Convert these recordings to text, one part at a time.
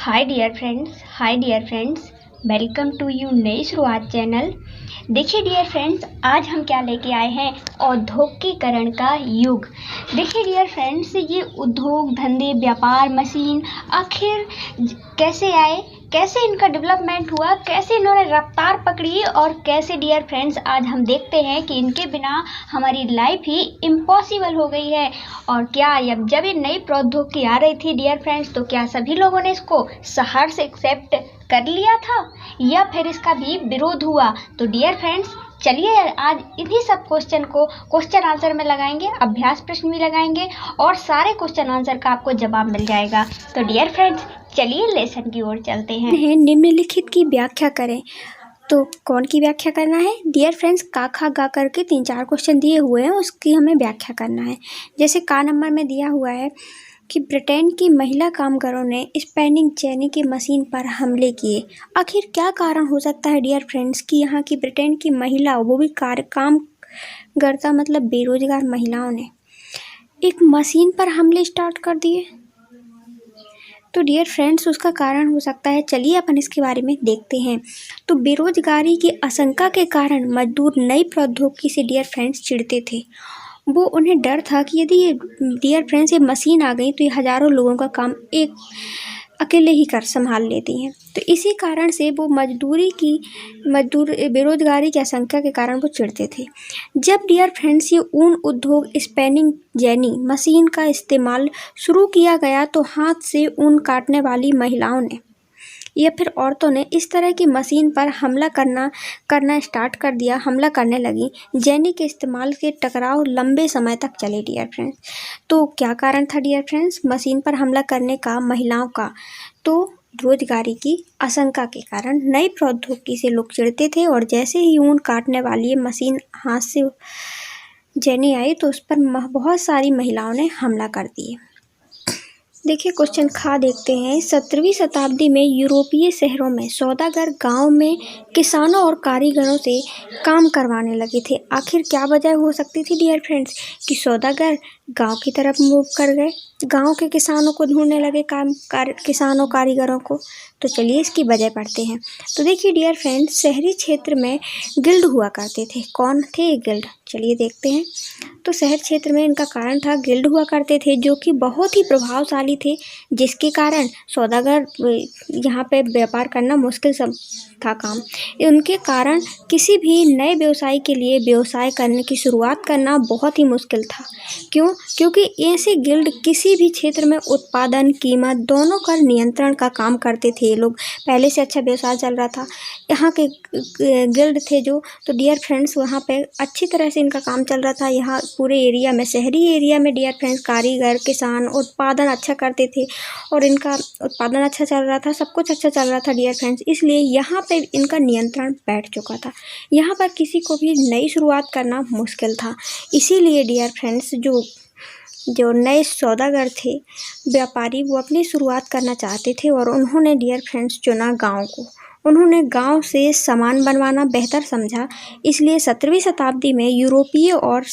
Hi dear friends, welcome to you नई शुरुआत channel. देखिए डियर फ्रेंड्स, आज हम क्या लेके आए हैं, औद्योगिकीकरण का युग। देखिए डियर फ्रेंड्स, ये उद्योग धंधे व्यापार मशीन आखिर कैसे आए, कैसे इनका डेवलपमेंट हुआ, कैसे इन्होंने रफ्तार पकड़ी और कैसे डियर फ्रेंड्स आज हम देखते हैं कि इनके बिना हमारी लाइफ ही इम्पॉसिबल हो गई है। और क्या जब ये नई प्रौद्योगिकी आ रही थी डियर फ्रेंड्स, तो क्या सभी लोगों ने इसको सहर्ष एक्सेप्ट कर लिया था या फिर इसका भी विरोध हुआ? तो डियर फ्रेंड्स चलिए आज इन्हीं सब क्वेश्चन आंसर में लगाएंगे, अभ्यास प्रश्न भी लगाएंगे और सारे क्वेश्चन आंसर का आपको जवाब मिल जाएगा। तो डियर फ्रेंड्स चलिए लेसन की ओर चलते हैं। निम्नलिखित की व्याख्या करें। तो कौन की व्याख्या करना है डियर फ्रेंड्स? का खा गा करके 3-4 क्वेश्चन दिए हुए हैं, उसकी हमें व्याख्या करना है। जैसे का नंबर में दिया हुआ है कि ब्रिटेन की महिला कामगारों ने स्पिनिंग जेनी की मशीन पर हमले किए। आखिर क्या कारण हो सकता है डियर फ्रेंड्स कि यहाँ की ब्रिटेन की महिला, वो भी कामगर्ता मतलब बेरोजगार महिलाओं ने एक मशीन पर हमले स्टार्ट कर दिए? तो डियर फ्रेंड्स उसका कारण हो सकता है, चलिए अपन इसके बारे में देखते हैं। तो बेरोजगारी की आशंका के कारण मजदूर नई प्रौद्योगिकी से डियर फ्रेंड्स चिढ़ते थे। वो उन्हें डर था कि यदि ये डियर फ्रेंड्स ये मशीन आ गई तो ये हज़ारों लोगों का काम एक अकेले ही संभाल लेती हैं। तो इसी कारण से वो बेरोजगारी की आशंका के कारण वो चिढ़ते थे। जब डियर फ्रेंड्स ये ऊन उद्योग स्पिनिंग जेनी मशीन का इस्तेमाल शुरू किया गया तो हाथ से ऊन काटने वाली महिलाओं ने या फिर औरतों ने इस तरह की मशीन पर हमला करना स्टार्ट कर दिया, हमला करने लगी। जेनी के इस्तेमाल के टकराव लंबे समय तक चले डियर फ्रेंड्स। तो क्या कारण था डियर फ्रेंड्स मशीन पर हमला करने का महिलाओं का? तो रोजगारी की आशंका के कारण नई प्रौद्योगिकी से लोग चिढ़ते थे और जैसे ही ऊन काटने वाली मशीन हाथ से जेनी आई तो उस पर बहुत सारी महिलाओं ने हमला कर दिए। देखिए क्वेश्चन खा देखते हैं। 17वीं शताब्दी में यूरोपीय शहरों में सौदागर गांव में किसानों और कारीगरों से काम करवाने लगे थे। आखिर क्या वजह हो सकती थी डियर फ्रेंड्स कि सौदागर गांव की तरफ मूव कर गए, गांव के किसानों को ढूंढने लगे किसानों कारीगरों को? तो चलिए इसकी वजह पढ़ते हैं। तो देखिए डियर फ्रेंड्स, शहरी क्षेत्र में गिल्ड हुआ करते थे। कौन थे ये गिल्ड? चलिए देखते हैं। तो शहर क्षेत्र में इनका कारण था, गिल्ड हुआ करते थे जो कि बहुत ही प्रभावशाली थे, जिसके कारण सौदागर यहाँ पे व्यापार करना मुश्किल सब था काम। उनके कारण किसी भी नए व्यवसाय के लिए व्यवसाय करने की शुरुआत करना बहुत ही मुश्किल था। क्यों? क्योंकि ऐसे गिल्ड किसी भी क्षेत्र में उत्पादन कीमत दोनों का नियंत्रण का काम करते थे। ये लोग पहले से अच्छा व्यवसाय चल रहा था, यहाँ के गिल्ड थे जो, तो डियर फ्रेंड्स वहाँ पे अच्छी तरह से इनका काम चल रहा था। यहाँ पूरे एरिया में, शहरी एरिया में डियर फ्रेंड्स कारीगर किसान उत्पादन अच्छा करते थे और इनका उत्पादन अच्छा चल रहा था, सब कुछ अच्छा चल रहा था डियर फ्रेंड्स। इसलिए यहाँ पे इनका नियंत्रण बैठ चुका था, यहाँ पर किसी को भी नई शुरुआत करना मुश्किल था। इसीलिए डियर फ्रेंड्स जो नए सौदागर थे, व्यापारी, वो अपनी शुरुआत करना चाहते थे और उन्होंने डियर फ्रेंड्स चुना गाँव को। उन्होंने गांव से सामान बनवाना बेहतर समझा। इसलिए 17वीं शताब्दी में यूरोपीय और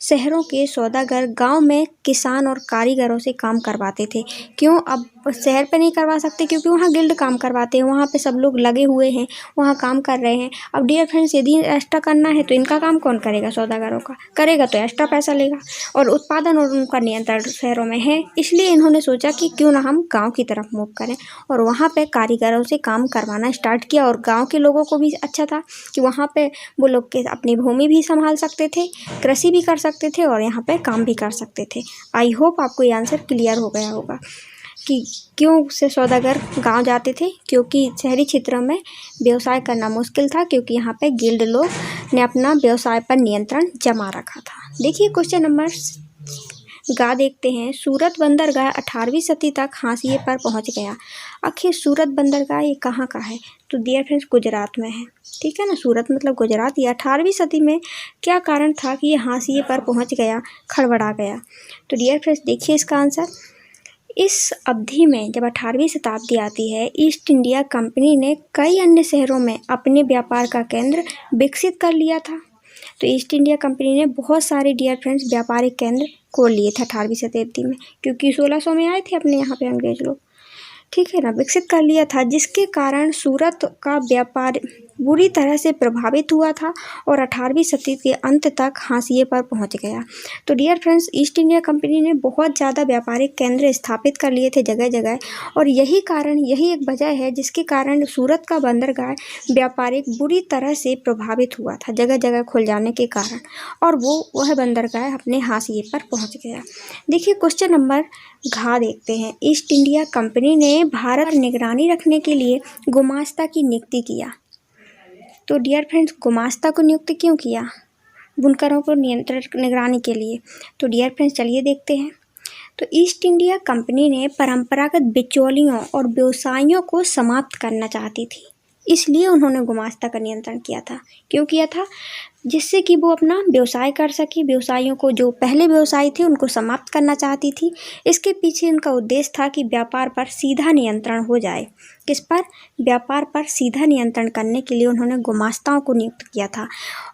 शहरों के सौदागर गांव में किसान और कारीगरों से काम करवाते थे। क्यों? अब शहर पे नहीं करवा सकते क्योंकि वहाँ गिल्ड काम करवाते हैं, वहाँ पे सब लोग लगे हुए हैं, वहाँ काम कर रहे हैं। अब डियर फ्रेंड्स यदि एक्स्ट्रा करना है तो इनका काम कौन करेगा? सौदागरों का करेगा तो एक्स्ट्रा पैसा लेगा और उत्पादन और उनका नियंत्रण शहरों में है। इसलिए इन्होंने सोचा कि क्यों ना हम गाँव की तरफ मूव करें और वहाँ पे कारीगरों से काम करवाना स्टार्ट किया। और गाँव के लोगों को भी अच्छा था कि वहाँ पे वो लोग के अपनी भूमि भी संभाल सकते थे, कृषि भी कर सकते थे और यहाँ पे काम भी कर सकते थे। आई होप आपको ये आंसर क्लियर हो गया होगा कि क्यों से सौदागर गांव जाते थे, क्योंकि शहरी क्षेत्रों में व्यवसाय करना मुश्किल था, क्योंकि यहाँ पे गिल्ड लोग ने अपना व्यवसाय पर नियंत्रण जमा रखा था। देखिए क्वेश्चन नंबर गा देखते हैं। सूरत बंदरगाह 18वीं सदी तक हाशिए पर पहुंच गया। आखिर सूरत बंदरगाह ये कहाँ का है? तो डियर फ्रेंड्स गुजरात में है, ठीक है ना। सूरत मतलब गुजरात। ये 18वीं सदी में क्या कारण था कि ये हाशिए पर पहुंच गया, खड़बड़ा गया? तो डियर फ्रेंड्स देखिए इसका आंसर। इस अवधि में जब 18वीं शताब्दी आती है, ईस्ट इंडिया कंपनी ने कई अन्य शहरों में अपने व्यापार का केंद्र विकसित कर लिया था। तो ईस्ट इंडिया कंपनी ने बहुत सारे डियर फ्रेंड्स व्यापारिक केंद्र खोल लिए थे 18वीं शताब्दी में, क्योंकि 1600 में आए थे अपने यहाँ पे अंग्रेज लोग, ठीक है ना, विकसित कर लिया था, जिसके कारण सूरत का व्यापार बुरी तरह से प्रभावित हुआ था और 18वीं सदी के अंत तक हाशिए पर पहुंच गया। तो dear friends, East India Company ने बहुत ज़्यादा व्यापारिक केंद्र स्थापित कर लिए थे जगह जगह, और यही एक वजह है जिसके कारण सूरत का बंदरगाह व्यापारिक बुरी तरह से प्रभावित हुआ था जगह जगह खुल जाने के कारण, और वह बंदरगाह अपने हाशिए पर पहुँच गया। देखिए क्वेश्चन नंबर घ देखते हैं। ईस्ट इंडिया कंपनी ने भारत पर निगरानी रखने के लिए गुमास्ता की नियुक्ति किया। तो डियर फ्रेंड्स, गुमास्ता को नियुक्त क्यों किया? बुनकरों को निगरानी के लिए। तो डियर फ्रेंड्स, चलिए देखते हैं। तो ईस्ट इंडिया कंपनी ने परंपरागत बिचौलियों और व्यवसायियों को समाप्त करना चाहती थी, इसलिए उन्होंने गुमास्ता का नियंत्रण किया था। क्यों किया था? जिससे कि वो अपना व्यवसाय कर सके। व्यवसायियों को, जो पहले व्यवसायी थे, उनको समाप्त करना चाहती थी। इसके पीछे उनका उद्देश्य था कि व्यापार पर सीधा नियंत्रण हो जाए। किस पर? व्यापार पर सीधा नियंत्रण करने के लिए उन्होंने गुमास्ताओं को नियुक्त किया था,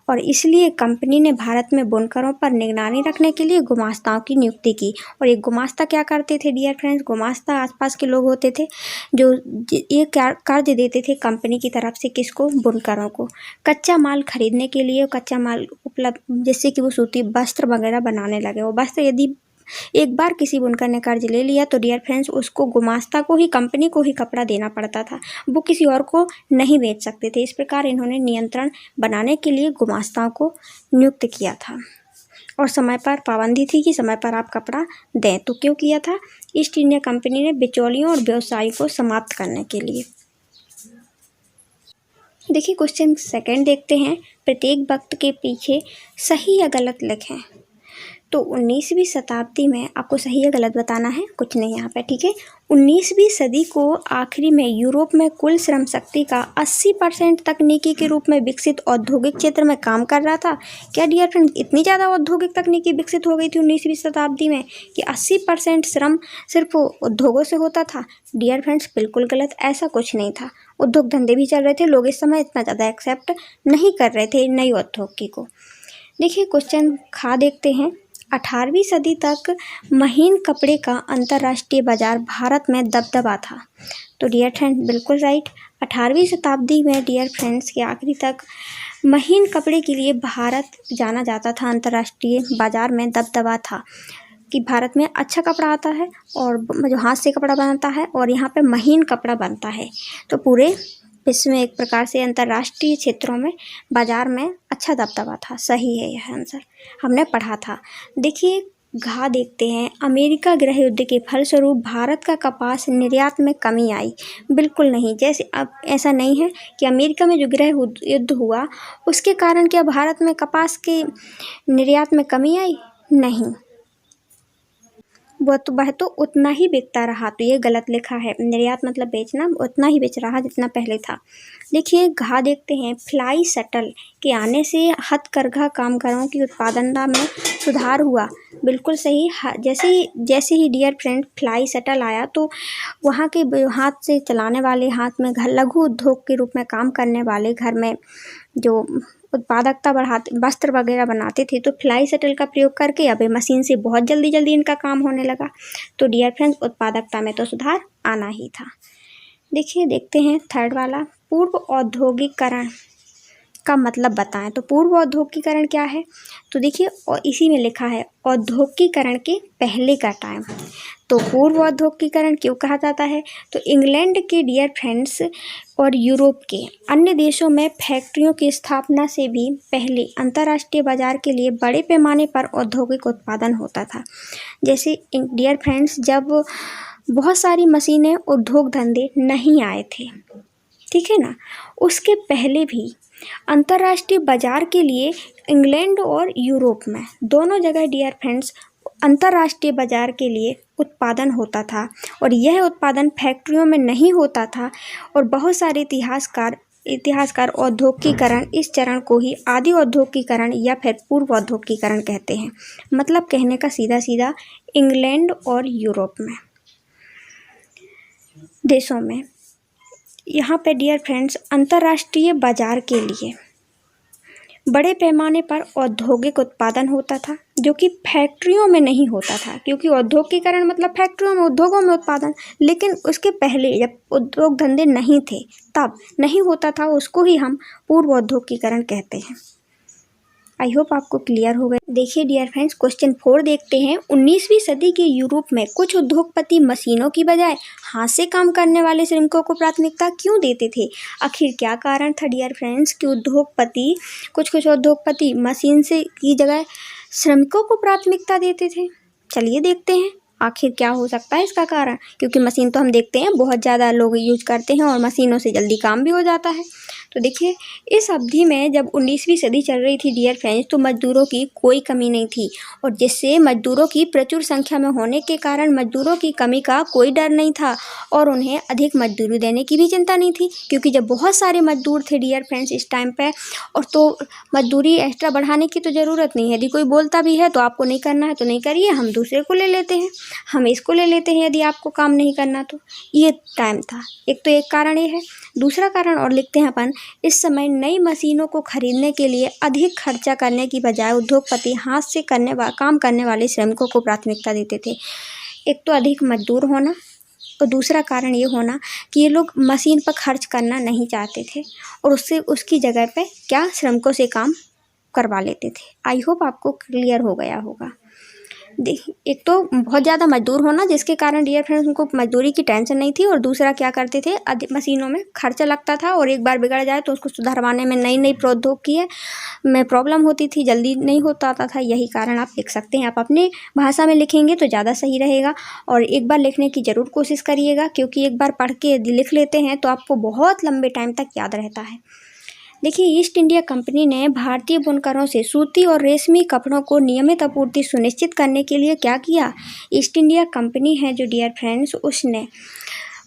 और इसलिए कंपनी ने भारत में बुनकरों पर निगरानी रखने के लिए गुमास्ताओं की नियुक्ति की। और ये गुमास्ता क्या करते थे डियर फ्रेंड्स? गुमास्ता आसपास के लोग होते थे जो ये कार्य देते थे कंपनी की तरफ से। किसको? बुनकरों को। कच्चा माल खरीदने के लिए, कच्चा माल उपलब्ध, जिससे कि वो सूती वस्त्र वगैरह बनाने लगे। वो वस्त्र यदि एक बार किसी बुनकर ने कर्ज ले लिया तो डियर फ्रेंड्स, उसको गुमास्ता को ही, कंपनी को ही कपड़ा देना पड़ता था, वो किसी और को नहीं बेच सकते थे। इस प्रकार इन्होंने नियंत्रण बनाने के लिए गुमास्ताओं को नियुक्त किया था, और समय पर पाबंदी थी कि समय पर आप कपड़ा दें। तो क्यों किया था? ईस्ट इंडिया कंपनी ने बिचौलियों और व्यवसायियों को समाप्त करने के लिए। देखिए क्वेश्चन सेकंड देखते हैं। प्रत्येक वक्त के पीछे सही या गलत लिखें। तो 19वीं शताब्दी में आपको सही या गलत बताना है, कुछ नहीं यहाँ पे, ठीक है। 19वीं सदी को आखिरी में यूरोप में कुल श्रम शक्ति का 80% तकनीकी के रूप में विकसित औद्योगिक क्षेत्र में काम कर रहा था। क्या डियर फ्रेंड्स, इतनी ज़्यादा औद्योगिक तकनीकी विकसित हो गई थी 19वीं शताब्दी में कि 80% श्रम सिर्फ उद्योगों से होता था? डियर फ्रेंड्स, बिल्कुल गलत, ऐसा कुछ नहीं था। उद्योग धंधे भी चल रहे थे, लोग इस समय इतना ज़्यादा एक्सेप्ट नहीं कर रहे थे नई औद्योगिकी को। देखिए क्वेश्चन खा देखते हैं। 18वीं सदी तक महीन कपड़े का अंतर्राष्ट्रीय बाजार भारत में दबदबा था। तो डियर फ्रेंड्स, बिल्कुल राइट। 18वीं शताब्दी में डियर फ्रेंड्स के आखिरी तक महीन कपड़े के लिए भारत जाना जाता था, अंतर्राष्ट्रीय बाजार में दबदबा था कि भारत में अच्छा कपड़ा आता है और जो हाथ से कपड़ा बनता है, और यहाँ पे महीन कपड़ा बनता है। तो पूरे विश्व में एक प्रकार से अंतर्राष्ट्रीय क्षेत्रों में, बाजार में अच्छा दबदबा था। सही है यह आंसर, हमने पढ़ा था। देखिए घा देखते हैं। अमेरिका गृह युद्ध के फलस्वरूप भारत का कपास निर्यात में कमी आई। बिल्कुल नहीं। जैसे अब ऐसा नहीं है कि अमेरिका में जो गृह युद्ध हुआ उसके कारण क्या भारत में कपास के निर्यात में कमी आई? नहीं, वह तो उतना ही बिकता रहा। तो ये गलत लिखा है। निर्यात मतलब बेचना, उतना ही बेच रहा जितना पहले था। देखिए घा देखते हैं। फ्लाई शटल के आने से हथकरघा कामगारों की उत्पादकता में सुधार हुआ। बिल्कुल सही। जैसे ही डियर फ्रेंड फ्लाई शटल आया तो वहाँ के हाथ से चलाने वाले, हाथ में घर लघु उद्योग के रूप में काम करने वाले, घर में जो उत्पादकता बढ़ाते, वस्त्र वगैरह बनाते थे, तो फ्लाई शटल का प्रयोग करके अब मशीन से बहुत जल्दी इनका काम होने लगा। तो डियर फ्रेंड्स, उत्पादकता में तो सुधार आना ही था। देखिए देखते हैं थर्ड वाला। पूर्व औद्योगिकरण का मतलब बताएं। तो पूर्व औद्योगिकरण क्या है? तो देखिए, और इसी में लिखा है औद्योगिकरण के पहले का टाइम। तो पूर्व औद्योगिकरण क्यों कहा जाता है? तो इंग्लैंड के डियर फ्रेंड्स और यूरोप के अन्य देशों में फैक्ट्रियों की स्थापना से भी पहले अंतर्राष्ट्रीय बाजार के लिए बड़े पैमाने पर औद्योगिक उत्पादन होता था। जैसे डियर फ्रेंड्स, जब बहुत सारी मशीनें, उद्योग धंधे नहीं आए थे, ठीक है ना, उसके पहले भी अंतर्राष्ट्रीय बाजार के लिए इंग्लैंड और यूरोप में दोनों जगह डियर फ्रेंड्स अंतर्राष्ट्रीय बाजार के लिए उत्पादन होता था, और यह उत्पादन फैक्ट्रियों में नहीं होता था। और बहुत सारे इतिहासकार औद्योगिकरण, इस चरण को ही आदि औद्योगिकरण या फिर पूर्व औद्योगिकरण कहते हैं। मतलब कहने का सीधा इंग्लैंड और यूरोप में देशों में यहाँ पे डियर फ्रेंड्स अंतर्राष्ट्रीय बाजार के लिए बड़े पैमाने पर औद्योगिक उत्पादन होता था। जो कि फैक्ट्रियों में नहीं होता था, क्योंकि औद्योगिकीकरण मतलब फैक्ट्रियों में, उद्योगों में उत्पादन। लेकिन उसके पहले जब उद्योग धंधे नहीं थे, तब नहीं होता था, उसको ही हम पूर्व औद्योगिकीकरण कहते हैं। आई होप आपको क्लियर हो गया। देखिए डियर फ्रेंड्स, क्वेश्चन 4 देखते हैं। 19वीं सदी के यूरोप में कुछ उद्योगपति मशीनों की बजाय हाथ से काम करने वाले श्रमिकों को प्राथमिकता क्यों देते थे? आखिर क्या कारण था डियर फ्रेंड्स कि कुछ उद्योगपति मशीन से की जगह श्रमिकों को प्राथमिकता देते थे? चलिए देखते हैं आखिर क्या हो सकता है इसका कारण। क्योंकि मशीन तो हम देखते हैं बहुत ज़्यादा लोग यूज करते हैं और मशीनों से जल्दी काम भी हो जाता है। तो देखिए, इस अवधि में जब 19वीं सदी चल रही थी डियर फ्रेंड्स, तो मजदूरों की कोई कमी नहीं थी, और जिससे मजदूरों की प्रचुर संख्या में होने के कारण मजदूरों की कमी का कोई डर नहीं था और उन्हें अधिक मजदूरी देने की भी चिंता नहीं थी। क्योंकि जब बहुत सारे मजदूर थे डियर फ्रेंड्स इस टाइम पे, और तो मजदूरी एक्स्ट्रा बढ़ाने की तो ज़रूरत नहीं है। यदि कोई बोलता भी है तो आपको नहीं करना है तो नहीं करिए, हम दूसरे को ले लेते हैं, हम इसको ले लेते हैं यदि आपको काम नहीं करना तो। ये टाइम था। एक कारण ये है। दूसरा कारण और लिखते हैं अपन, इस समय नई मशीनों को खरीदने के लिए अधिक खर्चा करने की बजाय उद्योगपति हाथ से काम करने वाले श्रमिकों को प्राथमिकता देते थे। एक तो अधिक मजदूर होना, और दूसरा कारण ये होना कि ये लोग मशीन पर खर्च करना नहीं चाहते थे और उसकी जगह पे क्या श्रमिकों से काम करवा लेते थे। आई होप आपको क्लियर हो गया होगा। एक तो बहुत ज़्यादा मजदूर होना, जिसके कारण डियर फ्रेंड्स उनको मजदूरी की टेंशन नहीं थी, और दूसरा क्या करते थे, अधिक मशीनों में खर्चा लगता था और एक बार बिगड़ जाए तो उसको सुधारवाने में नई प्रौद्योगिकी में प्रॉब्लम होती थी, जल्दी नहीं होता था। यही कारण आप लिख सकते हैं। आप अपने भाषा में लिखेंगे तो ज़्यादा सही रहेगा, और एक बार लिखने की ज़रूर कोशिश करिएगा, क्योंकि एक बार पढ़ के यदि लिख लेते हैं तो आपको बहुत लंबे टाइम तक याद रहता है। देखिए, ईस्ट इंडिया कंपनी ने भारतीय बुनकरों से सूती और रेशमी कपड़ों को नियमित आपूर्ति सुनिश्चित करने के लिए क्या किया? ईस्ट इंडिया कंपनी है जो डियर फ्रेंड्स, उसने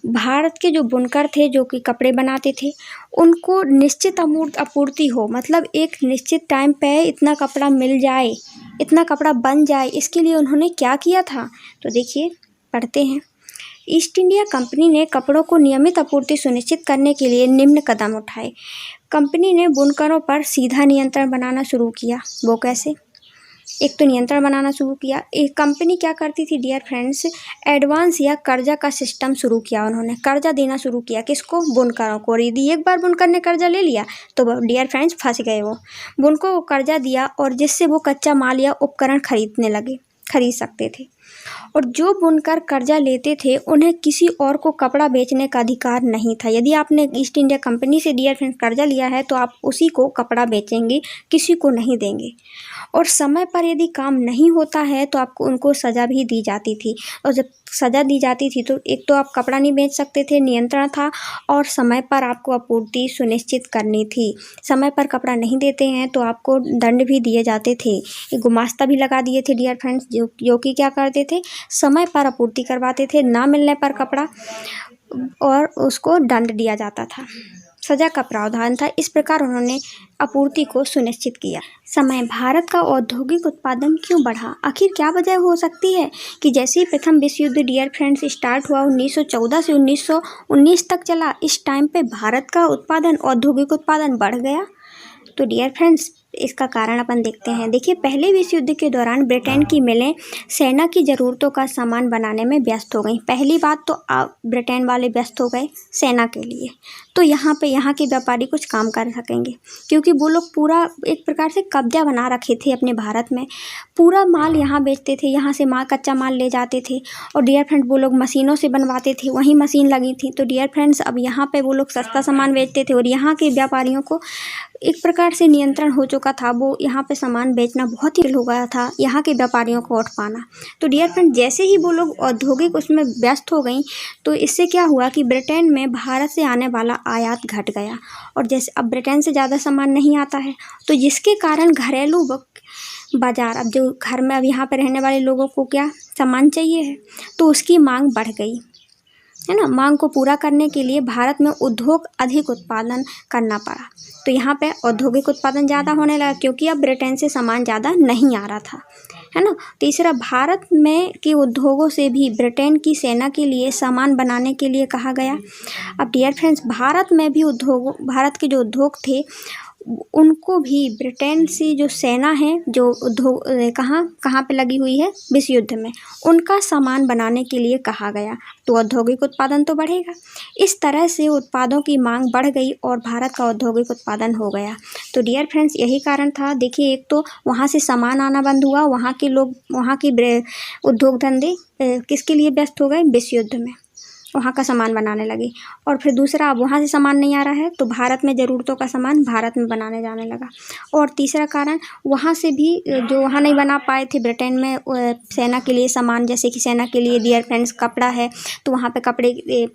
भारत के जो बुनकर थे जो कि कपड़े बनाते थे, उनको निश्चित आपूर्ति हो, मतलब एक निश्चित टाइम पे इतना कपड़ा मिल जाए, इतना कपड़ा बन जाए, इसके लिए उन्होंने क्या किया था? तो देखिए, पढ़ते हैं। ईस्ट इंडिया कंपनी ने कपड़ों को नियमित आपूर्ति सुनिश्चित करने के लिए निम्न कदम उठाए। कंपनी ने बुनकरों पर सीधा नियंत्रण बनाना शुरू किया। वो कैसे? एक तो नियंत्रण बनाना शुरू किया। एक कंपनी क्या करती थी डियर फ्रेंड्स, एडवांस या कर्जा का सिस्टम शुरू किया। उन्होंने कर्जा देना शुरू किया। किसको? बुनकरों को। यदि एक बार बुनकर ने कर्जा ले लिया तो डियर फ्रेंड्स फंस गए। वो बुनकर को कर्जा दिया, और जिससे वो कच्चा माल या उपकरण खरीद सकते थे। और जो बुनकर कर्जा लेते थे उन्हें किसी और को कपड़ा बेचने का अधिकार नहीं था। यदि आपने ईस्ट इंडिया कंपनी से डियर फ्रेंड्स कर्जा लिया है तो आप उसी को कपड़ा बेचेंगे, किसी को नहीं देंगे। और समय पर यदि काम नहीं होता है तो आपको उनको सज़ा भी दी जाती थी, और जब सज़ा दी जाती थी तो एक तो आप कपड़ा नहीं बेच सकते थे, नियंत्रण था, और समय पर आपको आपूर्ति सुनिश्चित करनी थी। समय पर कपड़ा नहीं देते हैं तो आपको दंड भी दिए जाते थे। एक गुमास्ता भी लगा दिए थे डियर फ्रेंड्स, जो कि क्या करते थे, समय पर आपूर्ति करवाते थे, ना मिलने पर कपड़ा और उसको दंड दिया जाता था, सजा का प्रावधान था। इस प्रकार उन्होंने आपूर्ति को सुनिश्चित किया। समय, भारत का औद्योगिक उत्पादन क्यों बढ़ा? आखिर क्या वजह हो सकती है कि जैसे ही प्रथम विश्व युद्ध डियर फ्रेंड्स स्टार्ट हुआ, 1914 से 1919 तक चला, इस टाइम पे भारत का औद्योगिक उत्पादन बढ़ गया? तो डियर फ्रेंड्स, इसका कारण अपन देखते हैं। देखिए, पहले विश्व युद्ध के दौरान ब्रिटेन की मिलें सेना की ज़रूरतों का सामान बनाने में व्यस्त हो गई। पहली बात तो ब्रिटेन वाले व्यस्त हो गए सेना के लिए, तो यहाँ के व्यापारी कुछ काम कर सकेंगे, क्योंकि वो लोग पूरा एक प्रकार से कब्जा बना रखे थे अपने भारत में। पूरा माल यहाँ बेचते थे, यहाँ से कच्चा माल ले जाते थे, और डियर फ्रेंड्स वो लोग मशीनों से बनवाते थे, वहीं मशीन लगी थी। तो डियर फ्रेंड्स, अब यहाँ पे वो लोग सस्ता सामान बेचते थे और यहाँ के व्यापारियों को एक प्रकार से नियंत्रण हो चुका था। वो यहाँ पे सामान बेचना बहुत ही हो गया था, यहाँ के व्यापारियों को उठ पाना। तो डियर फ्रेंड, जैसे ही वो लोग औद्योगिक उसमें व्यस्त हो गई, तो इससे क्या हुआ कि ब्रिटेन में भारत से आने वाला आयात घट गया, और जैसे अब ब्रिटेन से ज़्यादा सामान नहीं आता है, तो जिसके कारण घरेलू बाज़ार, अब जो घर में अब यहाँ पे रहने वाले लोगों को क्या सामान चाहिए है, तो उसकी मांग बढ़ गई है ना। मांग को पूरा करने के लिए भारत में अधिक उत्पादन करना पड़ा। तो यहाँ पे औद्योगिक उत्पादन ज़्यादा होने लगा, क्योंकि अब ब्रिटेन से सामान ज़्यादा नहीं आ रहा था, है ना। तीसरा, भारत में के उद्योगों से भी ब्रिटेन की सेना के लिए सामान बनाने के लिए कहा गया। अब डियर फ्रेंड्स, भारत में भी भारत के जो उद्योग थे उनको भी ब्रिटेन से जो सेना है जो उद्योग कहाँ पे लगी हुई है विश्व युद्ध में, उनका सामान बनाने के लिए कहा गया। तो औद्योगिक उत्पादन तो बढ़ेगा। इस तरह से उत्पादों की मांग बढ़ गई और भारत का औद्योगिक उत्पादन हो गया। तो डियर फ्रेंड्स, यही कारण था। देखिए, एक तो वहाँ से सामान आना बंद हुआ, वहाँ के लोग, वहाँ की उद्योग धंधे किसके लिए व्यस्त हो गए, विश्व युद्ध में, वहाँ का सामान बनाने लगे। और फिर दूसरा, अब वहाँ से सामान नहीं आ रहा है तो भारत में ज़रूरतों का सामान भारत में बनाने जाने लगा। और तीसरा कारण, वहाँ से भी जो वहाँ नहीं बना पाए थे ब्रिटेन में सेना के लिए सामान, जैसे कि सेना के लिए डियर फ्रेंड्स कपड़ा है, तो वहाँ पे कपड़े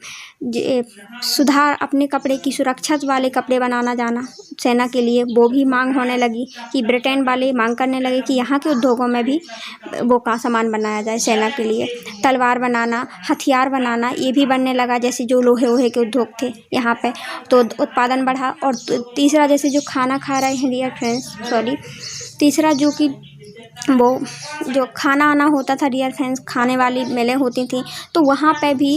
सुधार, अपने कपड़े की सुरक्षा वाले कपड़े बनाना जाना सेना के लिए, वो भी मांग होने लगी कि ब्रिटेन वाले मांग करने लगे कि यहाँ के उद्योगों में भी वो का सामान बनाया जाए सेना के लिए। तलवार बनाना, हथियार बनाना, ये भी बनने लगा, जैसे जो लोहे वोहे के उद्योग थे यहाँ पे, तो उत्पादन बढ़ा। और तीसरा, जैसे जो खाना खा रहे हैं डियर फ्रेंड्स, तीसरा जो कि वो जो खाना आना होता था डियर फ्रेंड्स, खाने वाली मिलें होती थी, तो वहाँ पे भी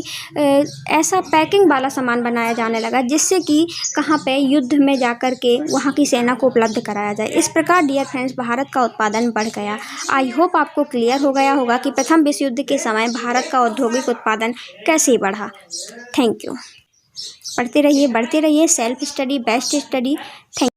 ऐसा पैकिंग वाला सामान बनाया जाने लगा जिससे कि कहाँ पे युद्ध में जाकर के वहाँ की सेना को उपलब्ध कराया जाए। इस प्रकार डियर फ्रेंड्स भारत का उत्पादन बढ़ गया। आई होप आपको क्लियर हो गया होगा कि प्रथम विश्व युद्ध के समय भारत का औद्योगिक उत्पादन कैसे बढ़ा। Thank you. पढ़ते रहिए, बढ़ते रहिए। Self study best study. Thank